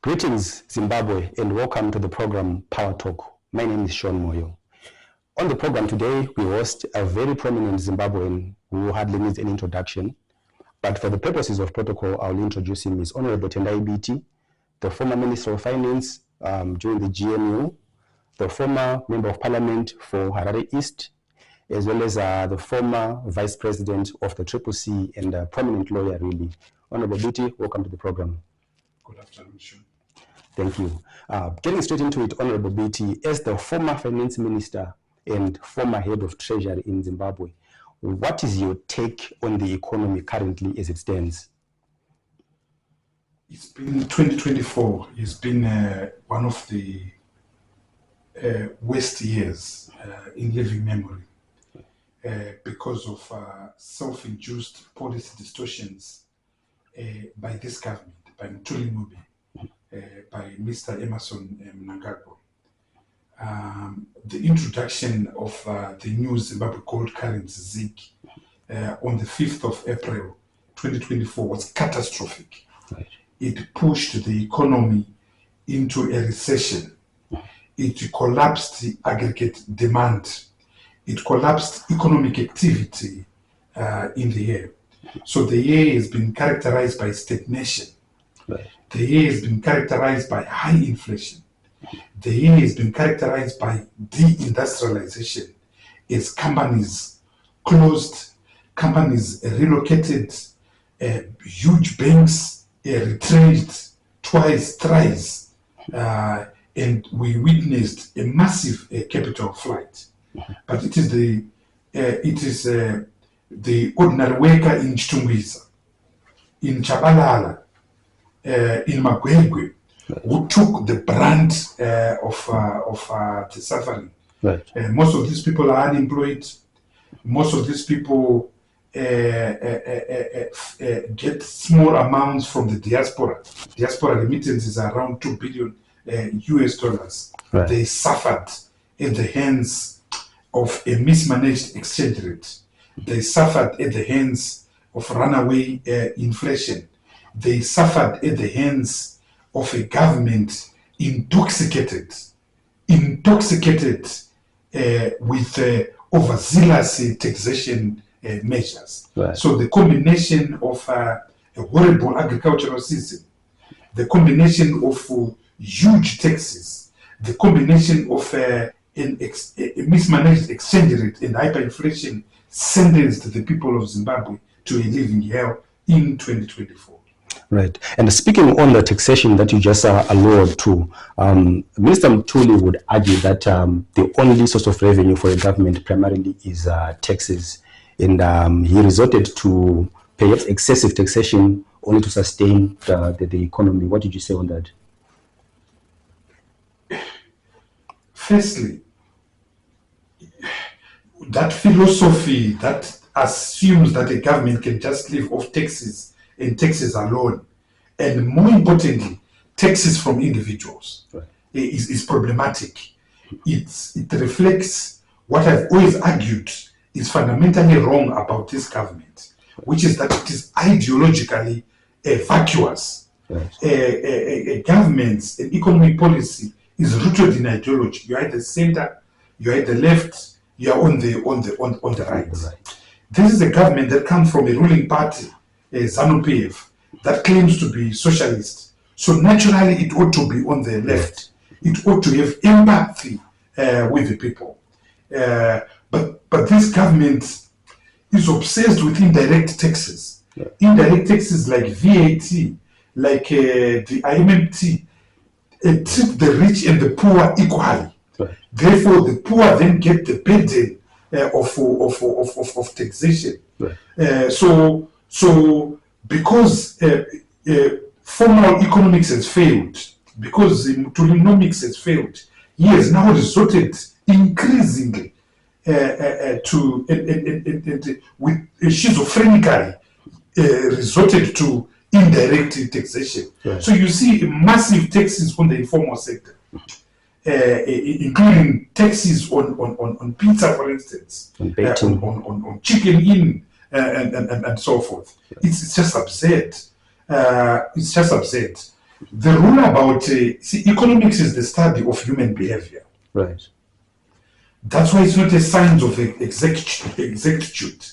Greetings, Zimbabwe, and welcome to the program Power Talk. My name is Sean Moyo. On the program today, we host a very prominent Zimbabwean who hardly needs an introduction. But for the purposes of protocol, I'll introduce him as Hon Tendai Biti, the former Minister of Finance during the GNU, the former Member of Parliament for Harare East, as well as the former Vice President of the CCC and a prominent lawyer, really. Honorable Biti, welcome to the program. Good afternoon, Sean. Thank you. Getting straight into it, Honorable Biti, as the former Finance Minister and former Head of Treasury in Zimbabwe, what is your take on the economy currently as it stands? It's been 2024. It's been one of the worst years in living memory because of self-induced policy distortions by this government, by Mthuli Ncube, by Mr. Emerson Mnangagwa. The introduction of the new Zimbabwe gold currency ZiG on the 5th of April 2024 was catastrophic. Right. It pushed the economy into a recession. It collapsed the aggregate demand. It collapsed economic activity in the year. So the year has been characterized by stagnation. Right. The year has been characterized by high inflation. The year has been characterized by deindustrialization as companies closed, companies relocated, huge banks retrenched twice, thrice, and we witnessed a massive capital flight. But it is the ordinary worker in Chitungwiza, in Chabalala, in Magwegwe, who took the brunt of the suffering. Right. Most of these people are unemployed. Most of these people get small amounts from the diaspora. Diaspora remittances are around $2 billion US dollars. Right. They suffered at the hands of a mismanaged exchange rate. They suffered at the hands of runaway inflation. They suffered at the hands of a government intoxicated with overzealous taxation measures. Right. So the combination of a horrible agricultural system, the combination of huge taxes, the combination of a mismanaged exchange rate and hyperinflation sentenced the people of Zimbabwe to a living hell in 2024. Right. And speaking on the taxation that you just alluded to, Mr. Mthuli would argue that the only source of revenue for a government primarily is taxes. And he resorted to perhaps excessive taxation only to sustain the economy. What did you say on that? Firstly, that philosophy that assumes that a government can just live off taxes and taxes alone, and more importantly, taxes from individuals, right, is problematic. It reflects what I've always argued is fundamentally wrong about this government, which is that it is ideologically vacuous. right. A government's economic policy is rooted in ideology. You're at the center, you're at the left, you're on the right. Right. This is a government that comes from a ruling party, ZANU-PF, that claims to be socialist. So naturally, it ought to be on the left. It ought to have empathy with the people. But this government is obsessed with indirect taxes. Yeah. Indirect taxes like VAT, like the IMMT, treat the rich and the poor equally. Right. Therefore, the poor then get the burden of taxation. Right. So because formal economics has failed, because Mthulinomics has failed, he has now resorted increasingly with schizophrenic resorted to indirect taxation. Right. So you see massive taxes on the informal sector, including taxes on pizza, for instance, on chicken in, and so forth. Yeah. It's just absurd. It's just absurd. The rule about, see, economics is the study of human behavior. Right. That's why it's not a science of exactitude.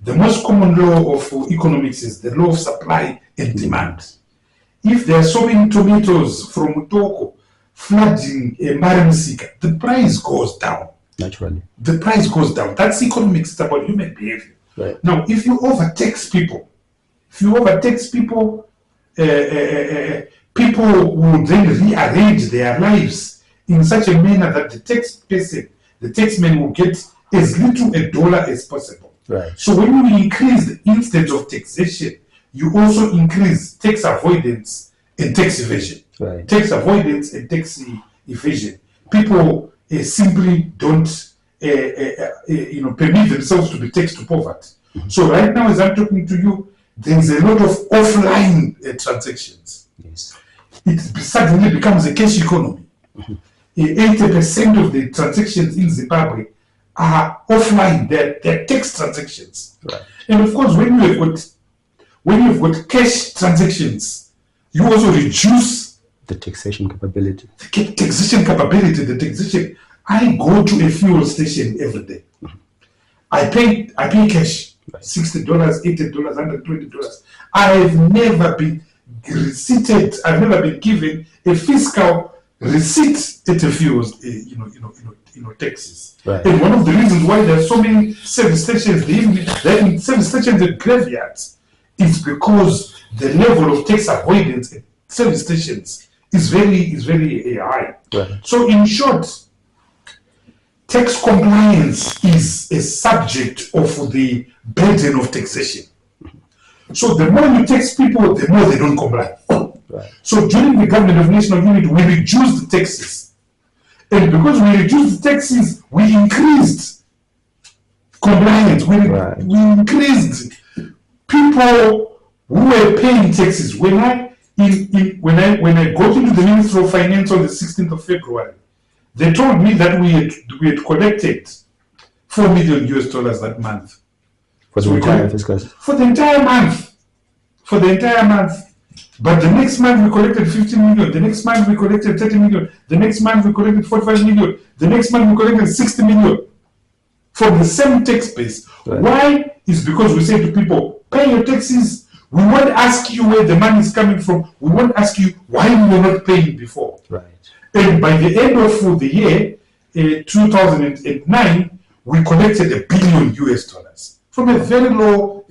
The most common law of economics is the law of supply and demand. If there are so many tomatoes from Utoko flooding Maramsika, the price goes down. Naturally. The price goes down. That's economics. It's about human behavior. Right. Now, if you overtax people, people will then rearrange their lives in such a manner that the taxman will get as little a dollar as possible. Right. So when you increase the instead of taxation, you also increase tax avoidance and tax evasion. Right. Tax avoidance and tax evasion. People simply don't permit themselves to be taxed to poverty. So right now, as I'm talking to you, there's a lot of offline transactions. Yes. It suddenly becomes a cash economy. 80% of the transactions in Zimbabwe are offline. They're tax transactions. Right. And of course, when you've got cash transactions, you also reduce the taxation capability. The taxation. I go to a fuel station every day. I pay cash. Right. $60, $80, $120. I've never been receipted. I've never been given a fiscal receipt at a fuel, taxes. Right. And one of the reasons why there are so many service stations, service stations and graveyards, is because the level of tax avoidance at service stations is very high. Right. So in short, tax compliance is a subject of the burden of taxation. So the more you tax people, the more they don't comply. Right. So during the government of national unity, we reduced the taxes. And because we reduced the taxes, we increased compliance. We increased people who were paying taxes. When I got into the Ministry of Finance on the 16th of February, they told me that we had collected $4 million that month. For the entire fiscal. For the entire month. But the next month we collected 15 million. The next month we collected 30 million. The next month we collected 45 million. The next month we collected 60 million. From the same tax base. Right. Why? Is because we say to people, pay your taxes. We won't ask you where the money is coming from. We won't ask you why you were not paying before. Right. And by the end of the year, 2009, we collected $1 billion from a very low,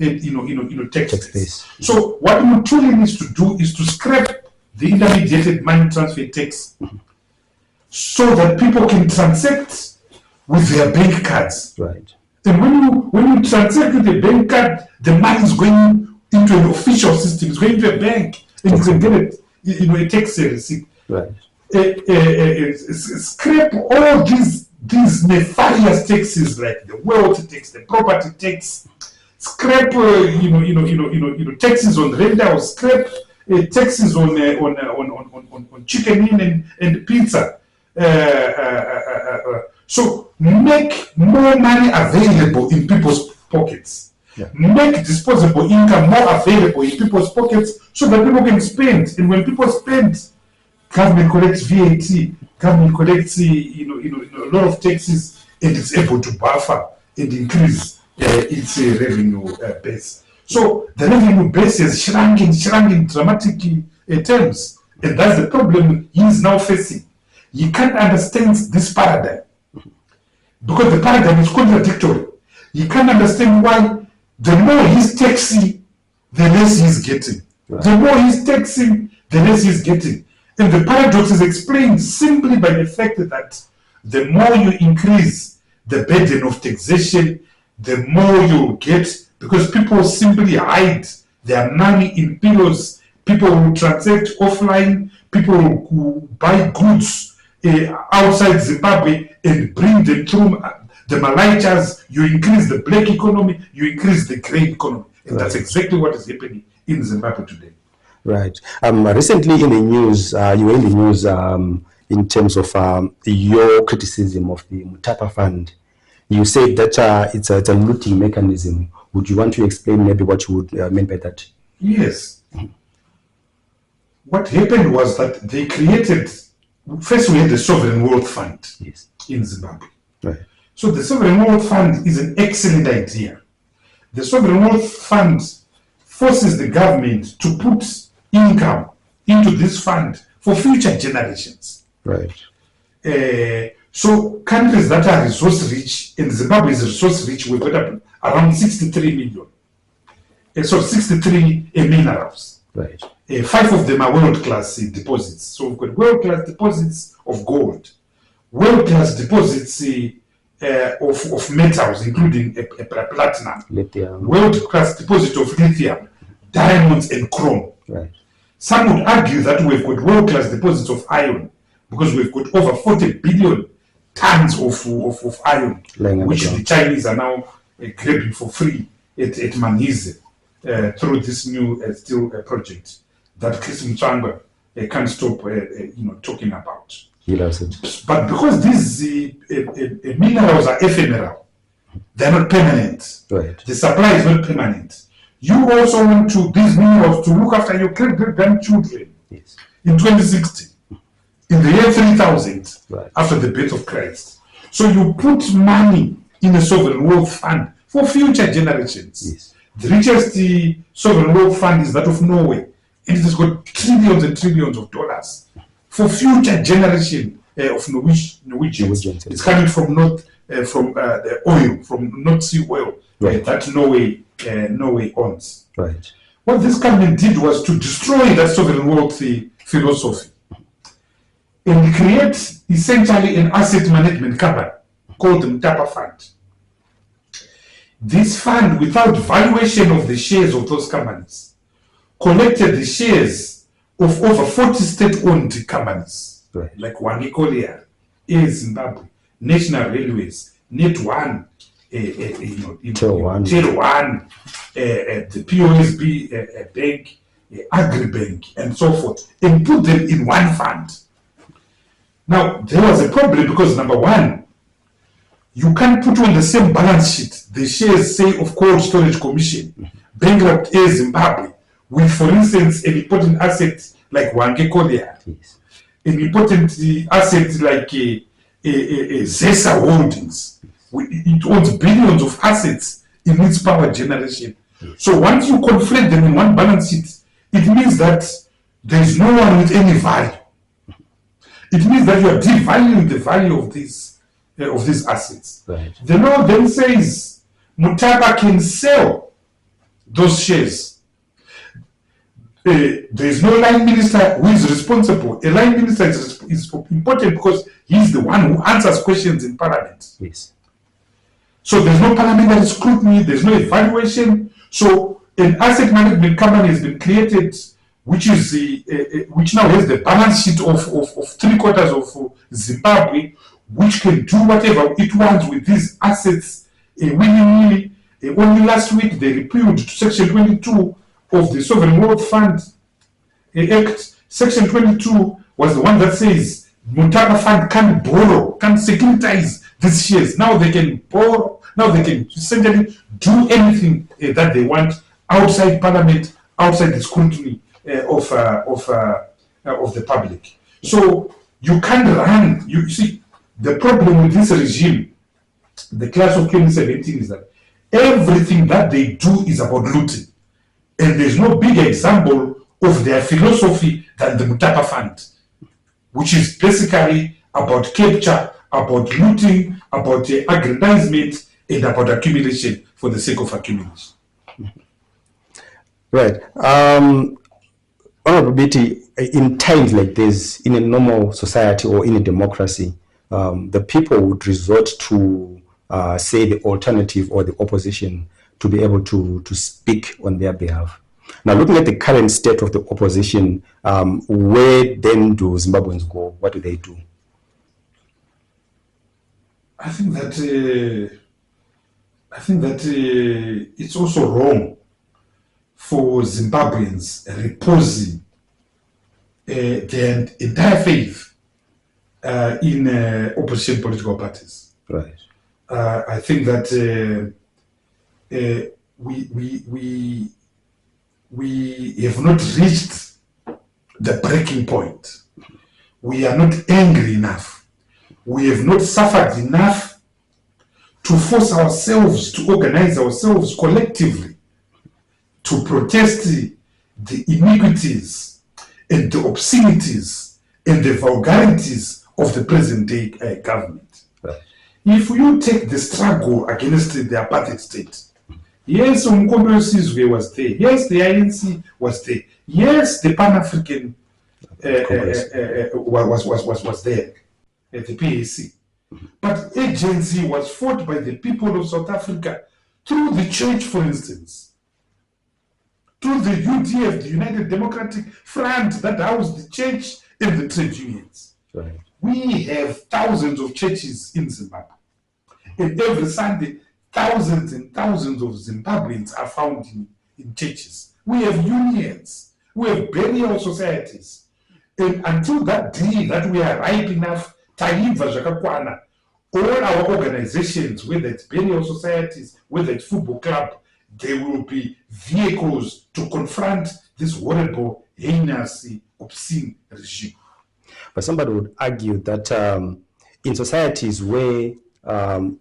tax base. So what Mthuli needs to do is to scrap the intermediated money transfer tax, so that people can transact with their bank cards. Right. And when you transact with a bank card, the money is going into an official system. It's going to a bank, and you can get it, a tax receipt. Right. Scrape all these nefarious taxes like the wealth tax, the property tax. Scrape, taxes on rentals. Scrape taxes on chicken in and pizza. So make more money available in people's pockets. Yeah. Make disposable income more available in people's pockets so that people can spend. And when people spend, government collects VAT, government collects a lot of taxes, and it's able to buffer and increase its revenue base. So the revenue base has shrunk in dramatic terms, and that's the problem he is now facing. He can't understand this paradigm because the paradigm is contradictory. He can't understand why the more he's taxing, the less he's getting. Right. The more he's taxing, the less he's getting. And the paradox is explained simply by the fact that the more you increase the burden of taxation, the more you get, because people simply hide their money in pillows. People will transact offline. People will buy goods outside Zimbabwe and bring them through the Malaitas. You increase the black economy, you increase the grey economy. And right. That's exactly what is happening in Zimbabwe today. Right. Recently in the news, you were in the news in terms of your criticism of the Mutambara Fund. You said that it's a looting mechanism. Would you want to explain maybe what you would mean by that? Yes. what happened was that they created, first we had the Sovereign Wealth Fund in Zimbabwe. Right. So the Sovereign Wealth Fund is an excellent idea. The Sovereign Wealth Fund forces the government to put income into this fund for future generations. Right. So countries that are resource rich, and Zimbabwe is resource rich, we've got up around 63 million. So 63 minerals. Right. 5 of them are world-class deposits. So we've got world-class deposits of gold, world-class deposits of metals, including platinum, lithium, world-class deposit of lithium, diamonds, and chrome. Right. Some would argue that we've got world-class deposits of iron because we've got over 40 billion tons of iron, which the Chinese are now grabbing for free at Manise through this new steel project that Chris Mthangwa can't stop talking about. He loves it. But because these minerals are ephemeral, they're not permanent. Right. The supply is not permanent. You also want these minerals to look after your great-grandchildren. Yes. In 2060, in the year 3000, right, after the birth of Christ. So you put money in a sovereign wealth fund for future generations. Yes. The richest sovereign wealth fund is that of Norway, and it has got trillions and trillions of dollars for future generation of Norwegians. It's coming from the oil, from North Sea oil, right, that Norway owns. Right. What this government did was to destroy that sovereign wealth philosophy and create essentially an asset management company called the Mutambara Fund. This fund, without valuation of the shares of those companies, collected the shares of over 40 state-owned companies, right, like Wangi Collier, Air Zimbabwe, National Railways, Net1, Tel1, the POSB Bank, Agribank, and so forth, and put them in one fund. Now, there was a problem because, number one, you can't put on the same balance sheet the shares, say, of Cold Storage Commission, bankrupt Air Zimbabwe, with, for instance, an important asset like Wangi Collier, yes, an important asset like Zesa Holdings. It owns billions of assets in its power generation. Yes. So once you conflate them in one balance sheet, it means that there is no one with any value. It means that you are devaluing the value of these assets. Right. The law then says Mutambara can sell those shares. There is no line minister who is responsible. A line minister is important because he is the one who answers questions in Parliament. Yes. So there's no parliamentary scrutiny, there's no evaluation. So an asset management company has been created, which is which now has the balance sheet of 3/4 of Zimbabwe, which can do whatever it wants with these assets willy-nilly. Only last week they repealed Section 22 of the Sovereign Wealth Fund Act. Section 22 was the one that says Mutambara Fund can't borrow, can't securitize these shares. Now they can borrow, now they can essentially do anything that they want outside Parliament, outside the scrutiny of the public. So you can't run. You see, the problem with this regime, the class of 2017, is that everything that they do is about looting, and there's no bigger example of their philosophy than the Mutambara Fund, which is basically about capture, about looting, about aggrandizement, and about accumulation for the sake of accumulation. Right. Honorable Biti, in times like this, in a normal society or in a democracy, the people would resort to, say, the alternative or the opposition to be able to speak on their behalf. Now, looking at the current state of the opposition, where then do Zimbabweans go? What do they do? I think that it's also wrong for Zimbabweans reposing their entire faith in opposition political parties. Right. I think that we have not reached the breaking point. We are not angry enough. We have not suffered enough to force ourselves to organize ourselves collectively to protest the iniquities and the obscenities and the vulgarities of the present day government. Right. If you take the struggle against the apartheid state, yes, Umkhonto Sizwe was there. Yes, the ANC was there. Yes, the Pan-African was there at the PAC. But agency was fought by the people of South Africa through the church, for instance, through the UDF, the United Democratic Front, that housed the church and the trade unions. Right. We have thousands of churches in Zimbabwe. And every Sunday, thousands and thousands of Zimbabweans are found in churches. We have unions. We have burial societies. And until that day that we are ripe enough, taibva zvakakwana, all our organizations, whether it's burial societies, whether it's football club, there will be vehicles to confront this horrible, heinous, obscene regime. But somebody would argue that in societies where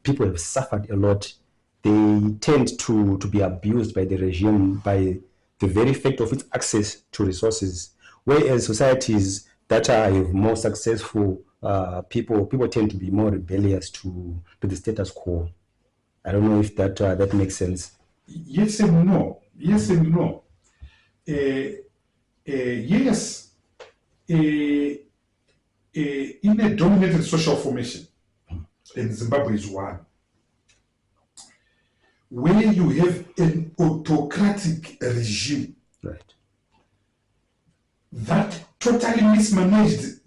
people have suffered a lot, they tend to be abused by the regime by the very fact of its access to resources. Whereas societies that have more successful people tend to be more rebellious to the status quo. I don't know if that makes sense. Yes and no. Yes and no. Yes. In a dominated social formation, and Zimbabwe is one, where you have an autocratic regime, right, that totally mismanages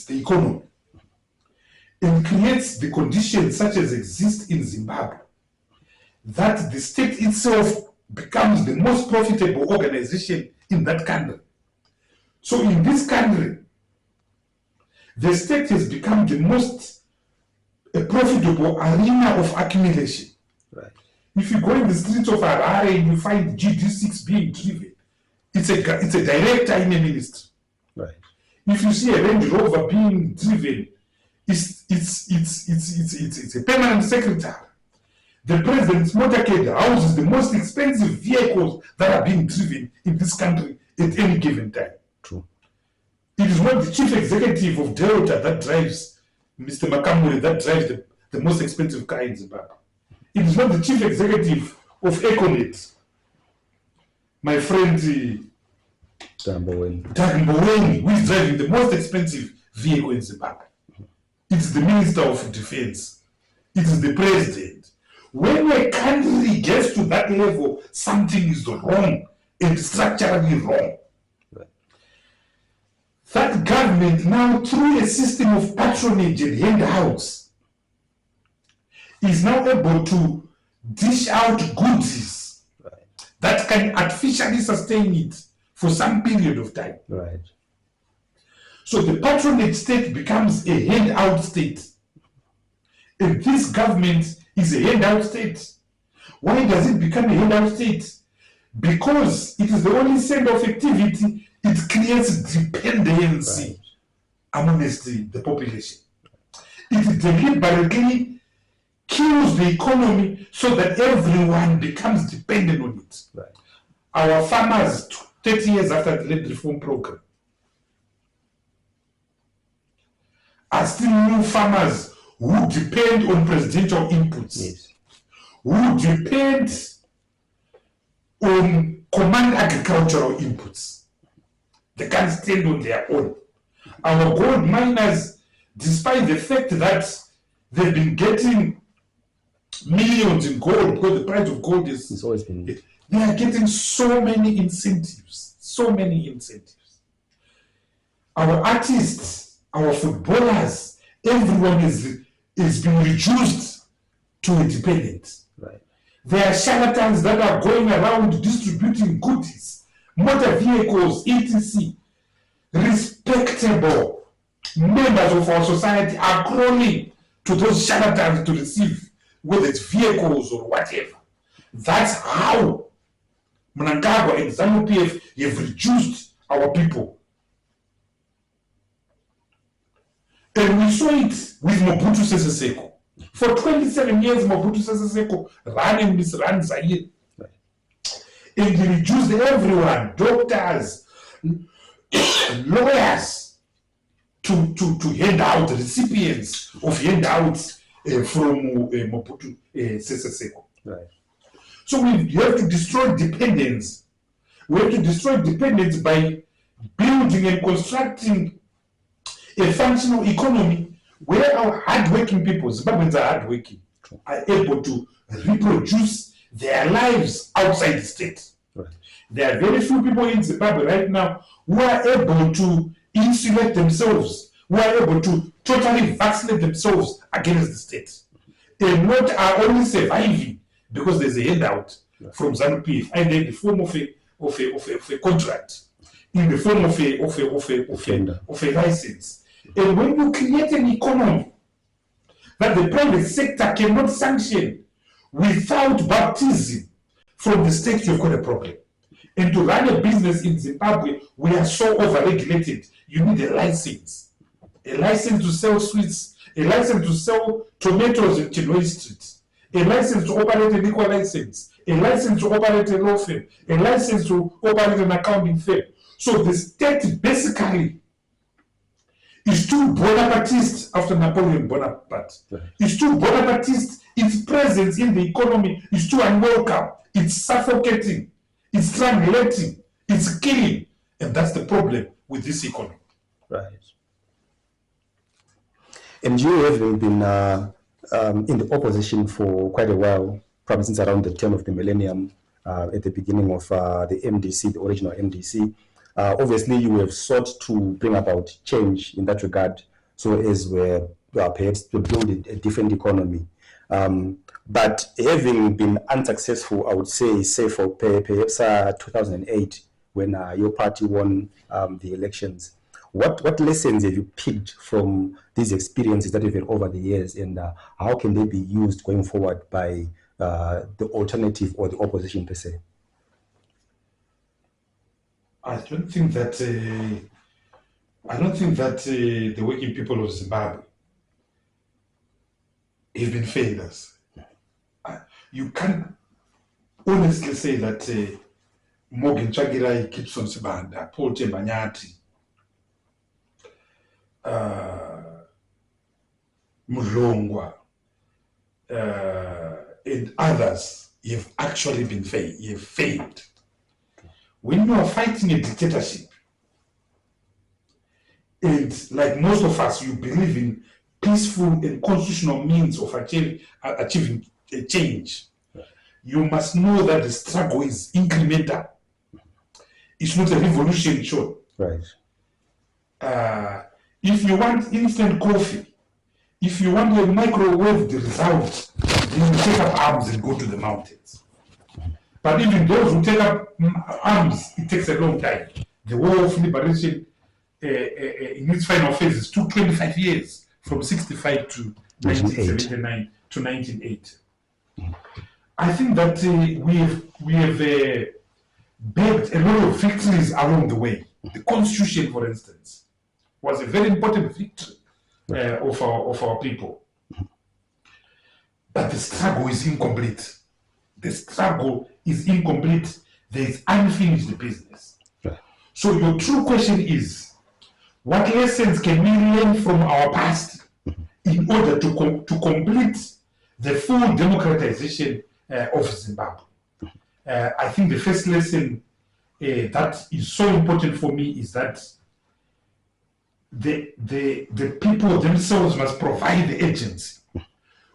the economy and creates the conditions such as exist in Zimbabwe, that the state itself becomes the most profitable organization in that country. So in this country, the state has become the most profitable arena of accumulation. right. If you go in the streets of Harare and you find GD6 being driven, it's a director in a ministry. Right. If you see a Range Rover being driven, it's a permanent secretary. The president's motorcade houses the most expensive vehicles that are being driven in this country at any given time. True. It is not the chief executive of Delta that drives Mr. Makamuri, that drives the most expensive car in Zimbabwe. It is not the chief executive of Econet, my friend Mboweni, who is driving the most expensive vehicle in Zimbabwe. It is the Minister of Defense. It is the President. When a country gets to that level, something is wrong and structurally wrong. Right. That government now, through a system of patronage and handouts, is now able to dish out goodies, right, that can artificially sustain it for some period of time. right. So the patronage state becomes a handout state. And this government is a handout state. Why does it become a handout state? Because it is the only center of activity. It creates dependency amongst the population. It deliberately kills the economy so that everyone becomes dependent on it. Right. Our farmers, 30 years after the land reform program, are still new farmers who depend on presidential inputs, Yes. who depend on command agricultural inputs. They can't stand on their own. Our gold miners, despite the fact that they've been getting millions in gold because the price of gold is, It's always been. they are getting so many incentives, so many incentives. Our artists, our footballers, everyone is being reduced to a dependent. Right. There are charlatans that are going around distributing goodies, motor vehicles, etc. Respectable members of our society are crawling to those charlatans to receive, whether it's vehicles or whatever. That's how Mnangagwa and ZANU-PF have reduced our people. And we saw it with Mobutu Sese Seko. For 27 years, Mobutu Sese Seko ran and misran Zaire. And he reduced everyone, doctors, lawyers, to hand out recipients of handouts from Mobutu Sese Seko. Right. So we have to destroy dependence. We have to destroy dependence by building and constructing a functional economy where our hardworking people, Zimbabweans are hardworking, are able to reproduce their lives outside the state. Right. There are very few people in Zimbabwe right now who are able to insulate themselves, who are able to totally vaccinate themselves against the state. And not are only surviving because there's a handout from ZANU-PF, either in the form of a contract, in the form of a license. And when you create an economy that the private sector cannot sanction without baptism from the state, you've got a problem. And to run a business in Zimbabwe, we are so overregulated. You need a license to sell sweets, a license to sell tomatoes in Chinoi Street, a license to operate a liquor license, a license to operate a law firm, a license to operate an accounting firm. So the state basically is too Bonapartist after Napoleon Bonaparte. Right. It's too Bonapartist. Its presence in the economy is too unwelcome. It's suffocating. It's strangulating. It's killing. And that's the problem with this economy. Right. And you have been in the opposition for quite a while, probably since around the turn of the millennium, at the beginning of the MDC, the original MDC. Obviously, you have sought to bring about change in that regard, so as we're perhaps to build a different economy. But having been unsuccessful, I would say for perhaps 2008, when your party won the elections. What lessons have you picked from these experiences that you've had over the years, and how can they be used going forward by the alternative or the opposition per se? I don't think that the working people of Zimbabwe have been failures. You can't honestly say that Morgan Tsvangirai, Gibson Sibanda, Paul Tembanyati, Mlongwa, and others have actually been failed. When you are fighting a dictatorship, and like most of us, you believe in peaceful and constitutional means of achieving a change, you must know that the struggle is incremental. It's not a revolution shot. Right. If you want instant coffee, if you want a microwave result, then you take up arms and go to the mountains. But even those who take up arms, it takes a long time. The War of Liberation in its final phases took 25 years, from 65 to 1979 to 1980. I think that we have bagged a lot of victories along the way. The Constitution, for instance, was a very important victory of our people. But the struggle is incomplete. The struggle is incomplete. There is unfinished business. Right. So your true question is, what lessons can we learn from our past in order to complete the full democratization of Zimbabwe? I think the first lesson that is so important for me is that the people themselves must provide the agency.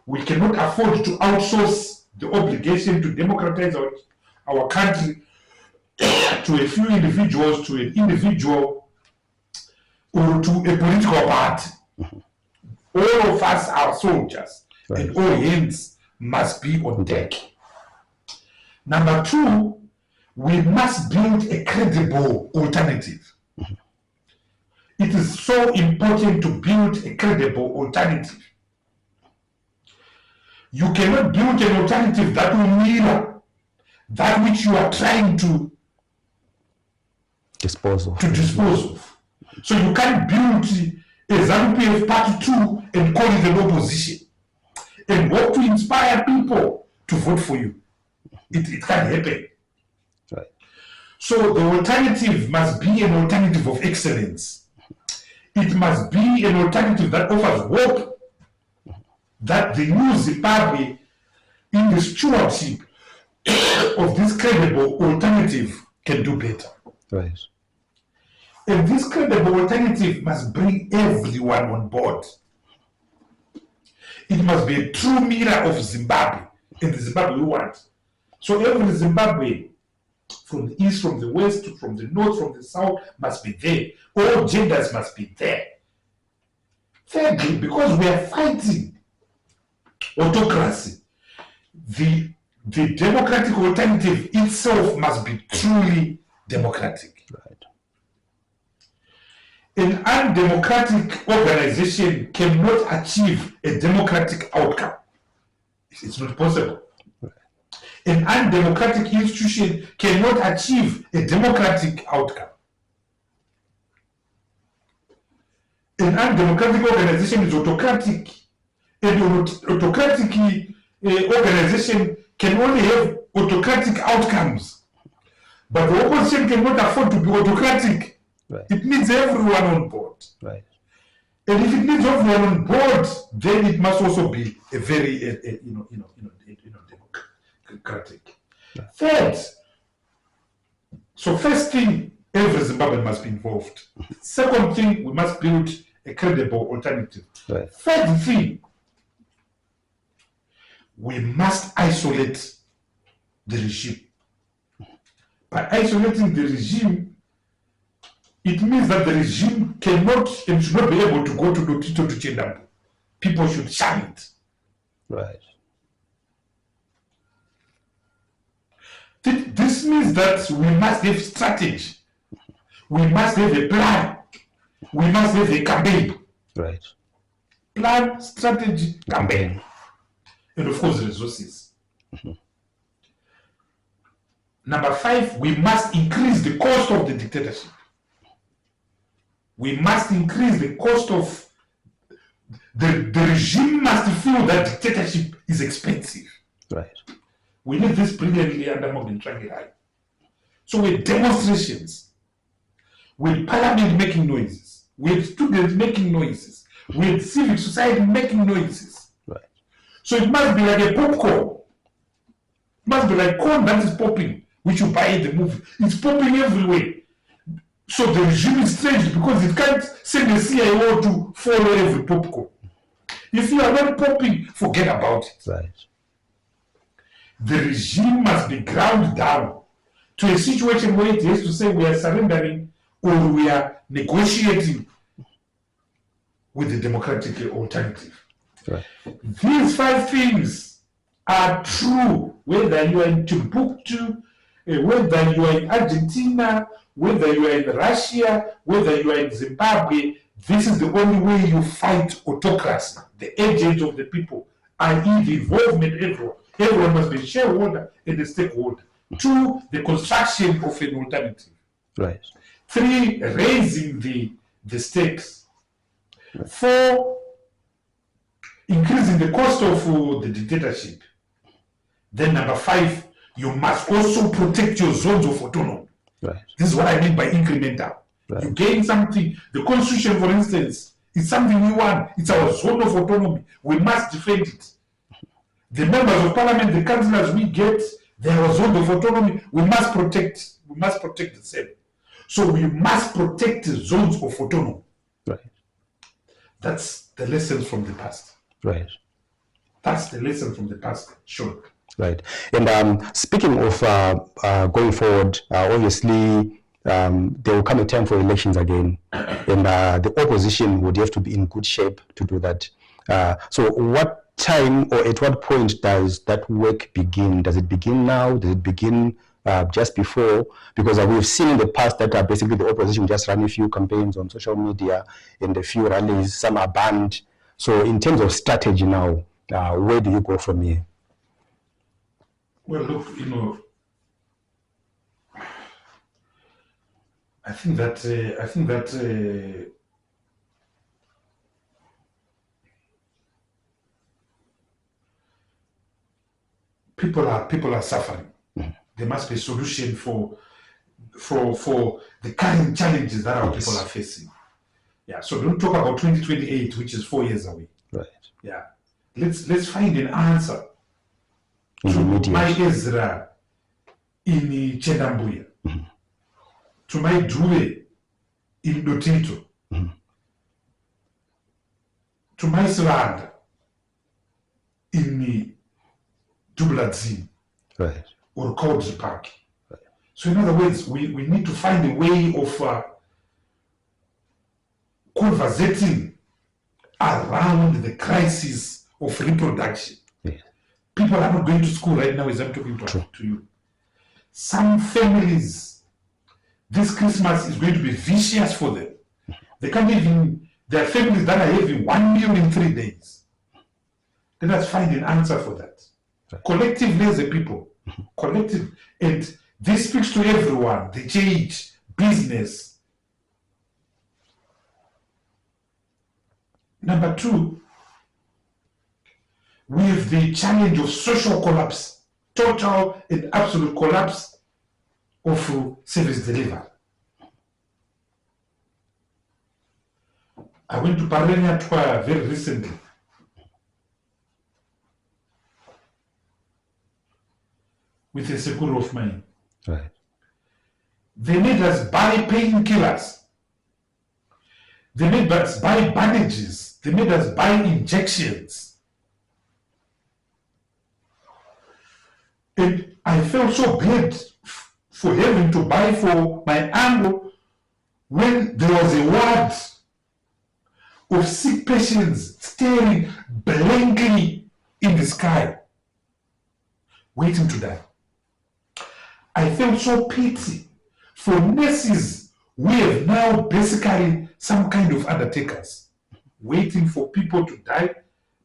We cannot afford to outsource the obligation to democratize our country to a few individuals, to an individual, or to a political party. All of us are soldiers, right, and all hands must be on deck. Number two, we must build a credible alternative. It is so important to build a credible alternative. You cannot build an alternative that will mirror that which you are trying to dispose of. So you can't build a ZANU-PF Part 2 and call it an opposition and hope to inspire people to vote for you. It can't happen. Right. So the alternative must be an alternative of excellence. It must be an alternative that offers hope that the new Zimbabwe, in the stewardship of this credible alternative, can do better. Right. And this credible alternative must bring everyone on board. It must be a true mirror of Zimbabwe and the Zimbabwe we want. So every Zimbabwe, from the east, from the west, from the north, from the south, must be there. All genders must be there. Thirdly, because we are fighting autocracy, the democratic alternative itself must be truly democratic. Right. An undemocratic organization cannot achieve a democratic outcome. It's not possible. Right. An undemocratic institution cannot achieve a democratic outcome. An undemocratic organization is autocratic, and an autocratic organization can only have autocratic outcomes. But the opposition cannot afford to be autocratic. Right. It needs everyone on board. Right. And if it needs everyone on board, then it must also be a very, democratic. Yeah. Third, so first thing, every Zimbabwean must be involved. Second thing, we must build a credible alternative. Right. Third thing, we must isolate the regime. By isolating the regime, it means that the regime cannot and should not be able to go to Lotito to Chendambu. People should shun it. Right. This means that we must have strategy. We must have a plan. We must have a campaign. Right. Plan, strategy, campaign. And of course, resources. Mm-hmm. Number 5, we must increase the cost of the dictatorship. We must increase the cost of the regime must feel that dictatorship is expensive. Right. We did this brilliantly under Morgan Tsvangirai. So with demonstrations, with parliament making noises, with students making noises, with civic society making noises. Right. So it must be like a popcorn. It must be like corn that is popping, which you buy in the movie. It's popping everywhere. So the regime is strange because it can't send a CIO to follow every popcorn. If you are not popping, forget about it. Right. The regime must be ground down to a situation where it has to say we are surrendering or we are negotiating with the democratic alternative. Right. These 5 things are true whether you are in Timbuktu, whether you are in Argentina, whether you are in Russia, whether you are in Zimbabwe. This is the only way you fight autocracy, the agent of the people, i.e. the involvement of everyone. Everyone must be a shareholder and a stakeholder. 2, the construction of an alternative. Right. 3, raising the stakes. 4, increasing the cost of the dictatorship. Then number 5, you must also protect your zones of autonomy. Right. This is what I mean by incremental. Right. You gain something. The constitution, for instance, is something we want. It's our zone of autonomy. We must defend it. The members of parliament, the councillors we get, they are our zone of autonomy. We must protect. We must protect the same. So we must protect the zones of autonomy. Right. That's the lessons from the past. Right. That's the lesson from the past. Sure. Right. And speaking of going forward, obviously there will come a time for elections again, and the opposition would have to be in good shape to do that. So what time or at what point does that work begin? Does it begin now? Does it begin just before? Because we've seen in the past that basically the opposition just run a few campaigns on social media and a few rallies, some are banned. So in terms of strategy now, where do you go from here? Well, look, I think that people are suffering. There must be a solution for the current challenges that our people are facing. Yeah. So don't talk about 2028, which is 4 years away. Right. Yeah. Let's find an answer In to the immediate. my Ezra in Chendambuya, to my Druwe in Dotito, to my Sivanda in Dubladzin, Right. or Kaudzi Park. Right. So in other words, we need to find a way of conversating around the crisis of reproduction. Yes. People are not going to school right now as I'm talking to you. Some families, this Christmas is going to be vicious for them. They can't even, there are families that are having 1 meal in 3 days. Let us find an answer for that. Right. Collectively as a people, collective, and this speaks to everyone, the church, business. Number 2, we have the challenge of social collapse, total and absolute collapse of service delivery. I went to Parenia very recently. With a secure of mine. Right. They made us buy painkillers. They made us buy bandages. They made us buy injections. And I felt so bad for having to buy for my uncle when there was a ward of sick patients staring blankly in the sky, waiting to die. I felt so pity for nurses. We have now basically some kind of undertakers waiting for people to die.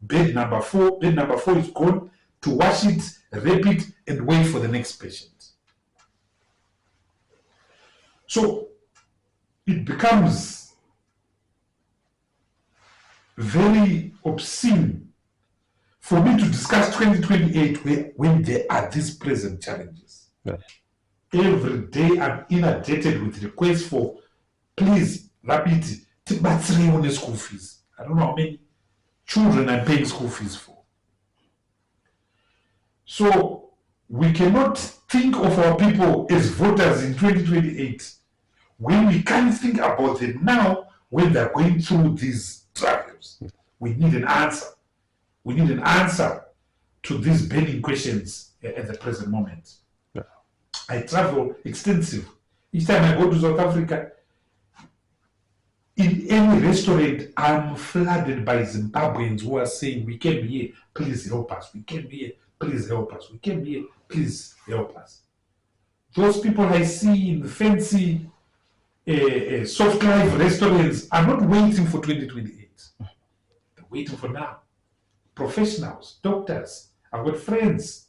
Bed number 4 is gone, to wash it, wrap it, and wait for the next patient. So it becomes very obscene for me to discuss 2028 when there are these present challenges. Right. Every day I'm inundated with requests for, please, Rapiti, Tibatsri on the school fees. I don't know how many children I'm paying school fees for. So we cannot think of our people as voters in 2028 when we can't think about them now when they're going through these trials. We need an answer. We need an answer to these burning questions at the present moment. I travel extensive. Each time I go to South Africa, in any restaurant, I'm flooded by Zimbabweans who are saying, we came here, please help us. We came here, please help us. We came here, please help us. Those people I see in the fancy soft life restaurants are not waiting for 2028. They're waiting for now. Professionals, doctors, I've got friends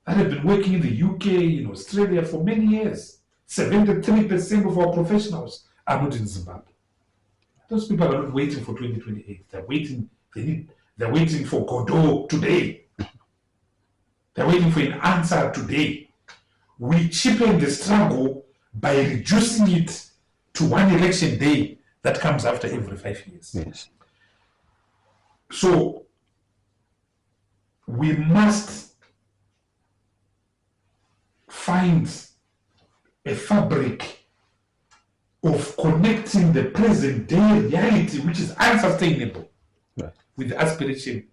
that have been working in the UK, in Australia for many years. 73% of our professionals are not in Zimbabwe. Those people are not waiting for 2028. They're waiting for Godot today. They're waiting for an answer today. We cheapen the struggle by reducing it to one election day that comes after every 5 years. Yes. So we must find a fabric of connecting the present day reality, which is unsustainable, right, with the aspiration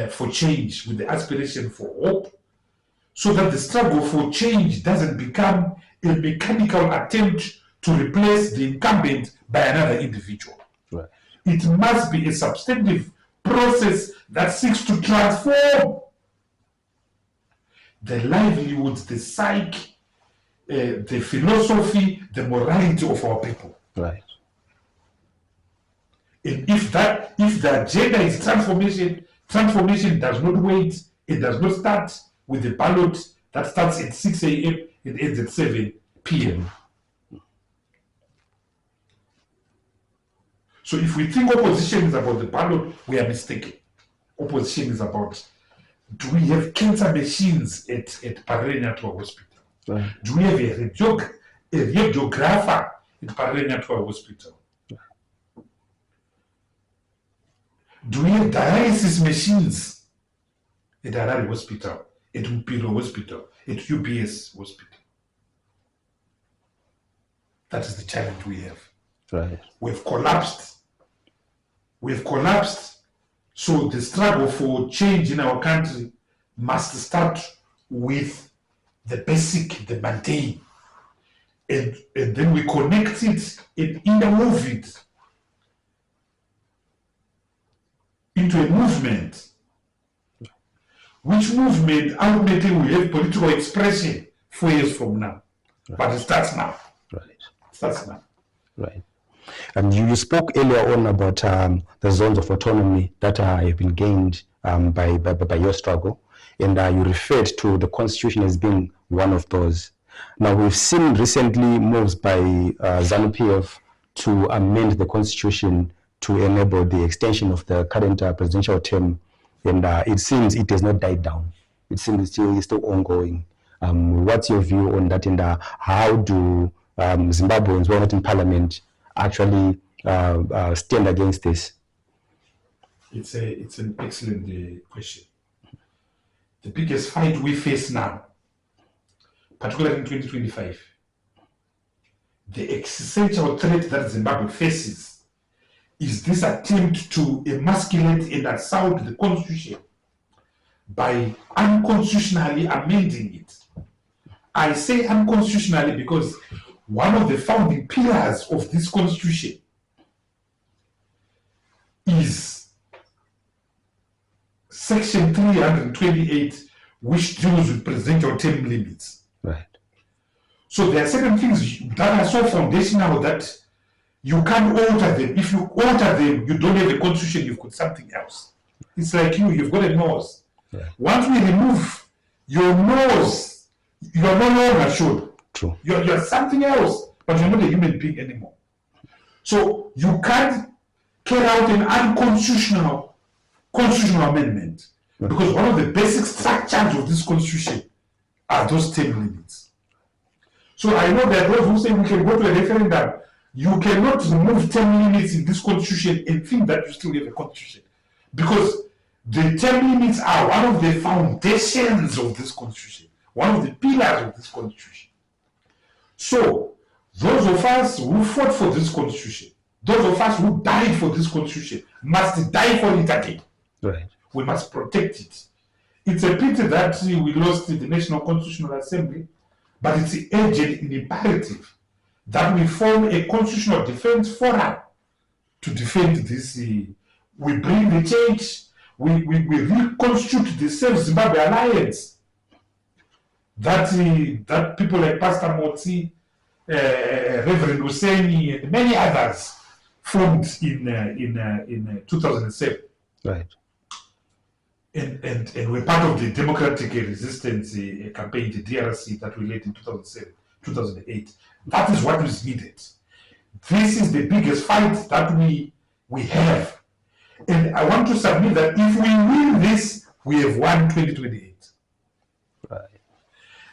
for change, with the aspiration for hope, so that the struggle for change doesn't become a mechanical attempt to replace the incumbent by another individual. right. It must be a substantive process that seeks to transform the livelihoods, the psyche, the philosophy, the morality of our people. Right. And if the agenda is transformation, transformation does not wait. It does not start with the ballot that starts at 6 a.m. and ends at 7 p.m. So if we think opposition is about the ballot, we are mistaken. Opposition is about, do we have cancer machines at Parele Nyatwa Hospital? Right. Do we have a radiographer at Parele Nyatwa Hospital? Right. Do we have dialysis machines at Harare Hospital, at Mpilo Hospital, at UBS Hospital? That is the challenge we have. Right. We've collapsed. We've collapsed. So the struggle for change in our country must start with the basic, the mundane. And then we connect it and intermove it into a movement. Which movement ultimately will have political expression 4 years from now. Right. But it starts now. Right. It starts now. Right. And you spoke earlier on about the zones of autonomy that have been gained by your struggle, and you referred to the Constitution as being one of those. Now, we've seen recently moves by ZANU-PF to amend the Constitution to enable the extension of the current presidential term, and it seems it has not died down. It seems it's still ongoing. What's your view on that, and how do Zimbabweans who are not in parliament actually stand against this? It's an excellent question. The biggest fight we face now, particularly in 2025, the existential threat that Zimbabwe faces is this attempt to emasculate and assault the Constitution by unconstitutionally amending it. I say unconstitutionally because one of the founding pillars of this Constitution is Section 328, which deals with presidential term limits. Right. So there are certain things that are so foundational that you can't alter them. If you alter them, you don't have a constitution, you've got something else. It's like you've got a nose. Right. Once we remove your nose, you're no longer sure. True. You're something else, but you're not a human being anymore. So you can't carry out an unconstitutional constitutional amendment, right, because one of the basic structures of this constitution are those term limits. So I know that those who say we can go to a referendum, you cannot remove term limits in this constitution and think that you still have a constitution, because the term limits are one of the foundations of this constitution, one of the pillars of this constitution. So those of us who fought for this constitution, those of us who died for this constitution, must die for it again. Right. We must protect it. It's a pity that we lost the National Constitutional Assembly, but it's urgent and imperative that we form a constitutional defense forum to defend this. We bring the change, we reconstitute the Save Zimbabwe Alliance that people like Pastor Motsi, Reverend Husseini, and many others formed in 2007. Right. And we're part of the Democratic Resistance campaign, the DRC, that we led in 2007, 2008. That is what is needed. This is the biggest fight that we have. And I want to submit that if we win this, we have won 2028. Right.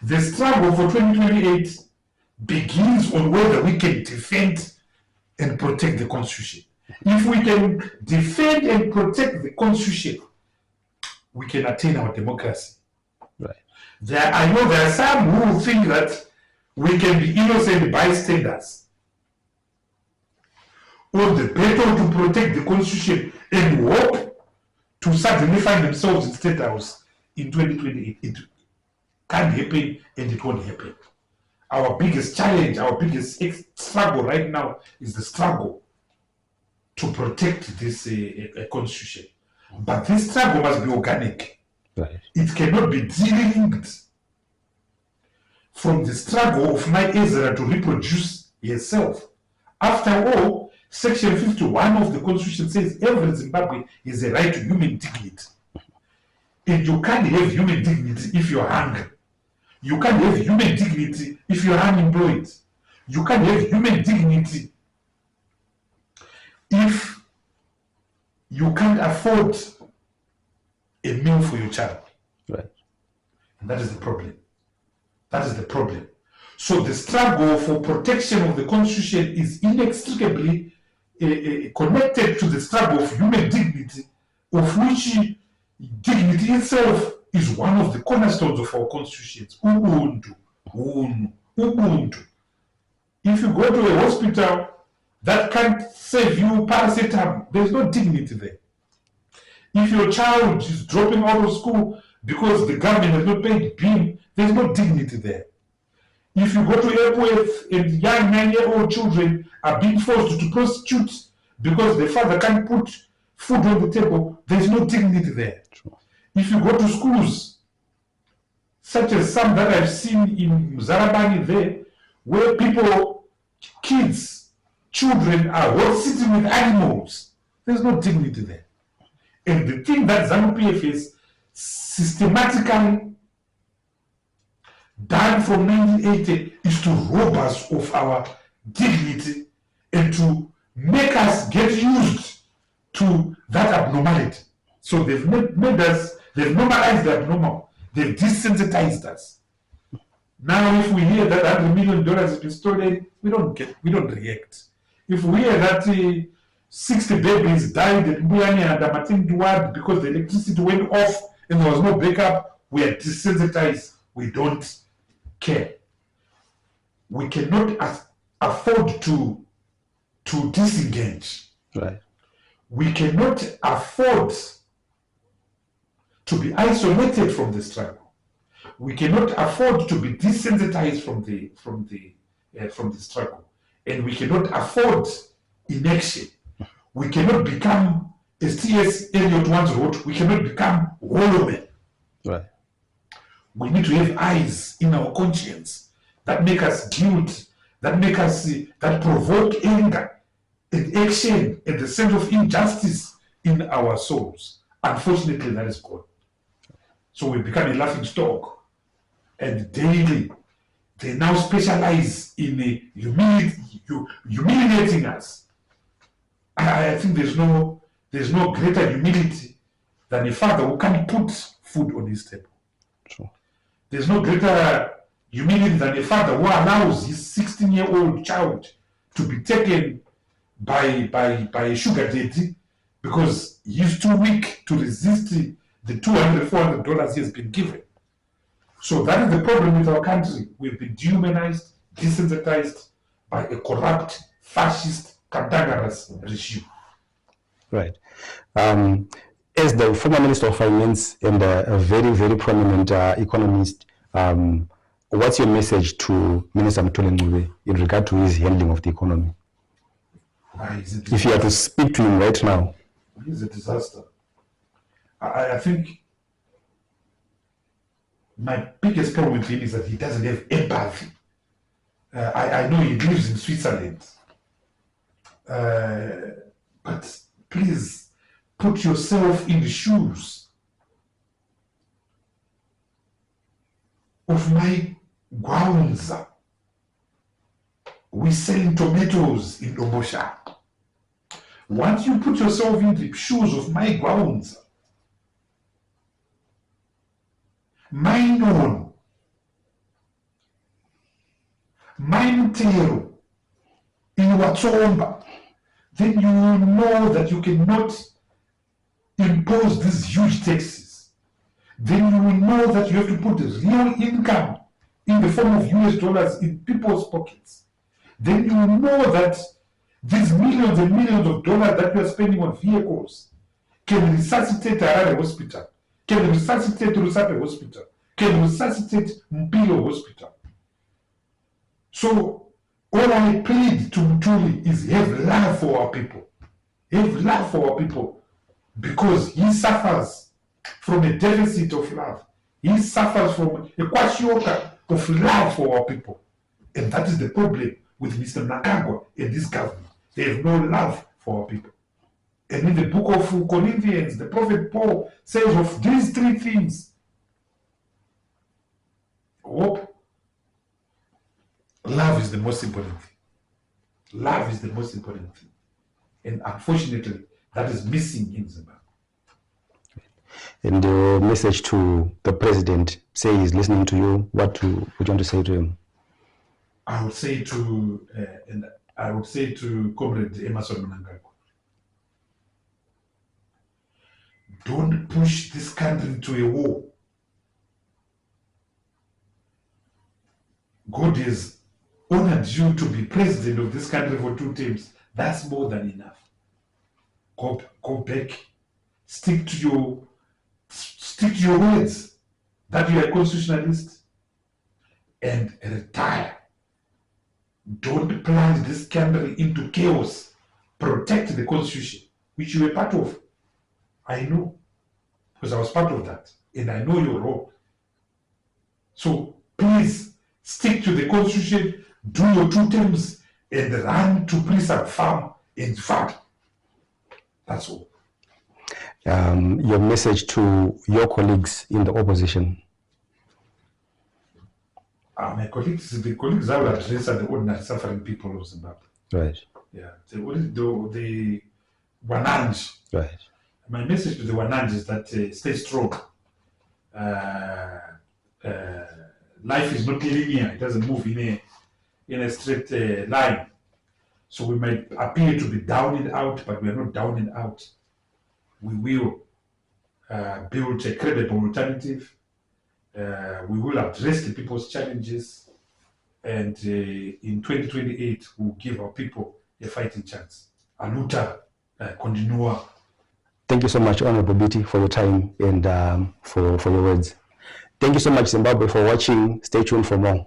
The struggle for 2028 begins on whether we can defend and protect the Constitution. If we can defend and protect the Constitution, we can attain our democracy. Right. I know there are some who think that we can be innocent bystanders on the battle to protect the Constitution and hope to suddenly find themselves in State House in 2028. It can't happen, and it won't happen. Our biggest challenge, our biggest struggle right now is the struggle to protect this Constitution. But this struggle must be organic. Right. It cannot be de-linked from the struggle of my Ezra to reproduce herself. After all, Section 51 of the Constitution says every Zimbabwean has a right to human dignity. And you can't have human dignity if you're hungry. You can't have human dignity if you're unemployed. You can't have human dignity if you can't afford a meal for your child. Right. And that is the problem. That is the problem. So the struggle for protection of the Constitution is inextricably connected to the struggle of human dignity, of which dignity itself is one of the cornerstones of our constitutions. Ubuntu. Ubuntu. If you go to a hospital that can't save you paracetamol, there's no dignity there. If your child is dropping out of school because the government has not paid BIM, there's no dignity there. If you go to airports and young 9-year-old children are being forced to prostitute because the father can't put food on the table, there's no dignity there. True. If you go to schools, such as some that I've seen in Zarabani there, where kids, children are sitting with animals, there's no dignity there. And the thing that ZANU-PF is systematically done from 1980 is to rob us of our dignity and to make us get used to that abnormality. So they've made us, they've normalized the abnormal, they've desensitized us. Now if we hear that $100 million has been stolen, we don't react. If we hear that 60 babies died at Mbuyane and Amatin Duwad because the electricity went off and there was no backup, we are desensitized, we don't care. We cannot afford to disengage. Right. We cannot afford to be isolated from the struggle. We cannot afford to be desensitized from the struggle, and we cannot afford inaction. We cannot become, as T.S. Eliot once wrote, we cannot become hollow men. Right. We need to have eyes in our conscience that make us guilt, that provoke anger and action and the sense of injustice in our souls. Unfortunately, that is gone. So we become a laughing stock. And daily, they now specialize in humiliating us. I think there's no greater humility than a father who can't put food on his table. True. There's no greater humility than a father who allows his 16-year-old child to be taken by a sugar daddy because he's too weak to resist the $200, $400 he has been given. So that is the problem with our country. We've been dehumanized, desensitized by a corrupt, fascist, cantankerous regime. Right. As the former Minister of Finance and a very, very prominent economist, what's your message to Minister Mthuli Ncube in regard to his handling of the economy? If you had to speak to him right now. He's a disaster. I think my biggest problem with him is that he doesn't have empathy. I know he lives in Switzerland. But please put yourself in the shoes of my Gwaunza. We're selling tomatoes in Obosha. Once you put yourself in the shoes of my Gwaunza, mine on, mine tail in Watsomba, then you will know that you cannot impose these huge taxes. Then you will know that you have to put real income in the form of US dollars in people's pockets. Then you will know that these millions and millions of dollars that you are spending on vehicles can resuscitate Harare Hospital, can resuscitate Rusape Hospital, can resuscitate Mpilo Hospital. So all I plead to Mthuli is have love for our people. Have love for our people because he suffers from a deficit of love. He suffers from a kwashiorkor of love for our people. And that is the problem with Mr. Mnangagwa and this government. They have no love for our people. And in the book of Corinthians, the prophet Paul says of these three things, hope, love is the most important thing. Love is the most important thing. And unfortunately, that is missing in Zimbabwe. And your message to the president, say he's listening to you, what would you want to say to him? I would say to Comrade Emerson Mnangagwa, don't push this country into a war. God has honored you to be president of this country for 2 terms. That's more than enough. Go back. Stick to your words that you are a constitutionalist and retire. Don't plunge this country into chaos. Protect the constitution, which you were part of. I know, because I was part of that, and I know your role. So please stick to the constitution, do your 2 terms, and run to Prison Farm and Fund. That's all. Your message to your colleagues in the opposition. The colleagues I will address are the ordinary suffering people of Zimbabwe. Right. Yeah. The Wananji. Right. My message to the Wananji is that stay strong. Life is not linear. It doesn't move in a straight line. So we might appear to be down and out, but we are not down and out. We will build a credible alternative. We will address the people's challenges, and in 2028 we'll give our people a fighting chance. Aluta, continua. Thank you so much, Honorable Biti, for your time and for your words. Thank you so much, Zimbabwe, for watching. Stay tuned for more.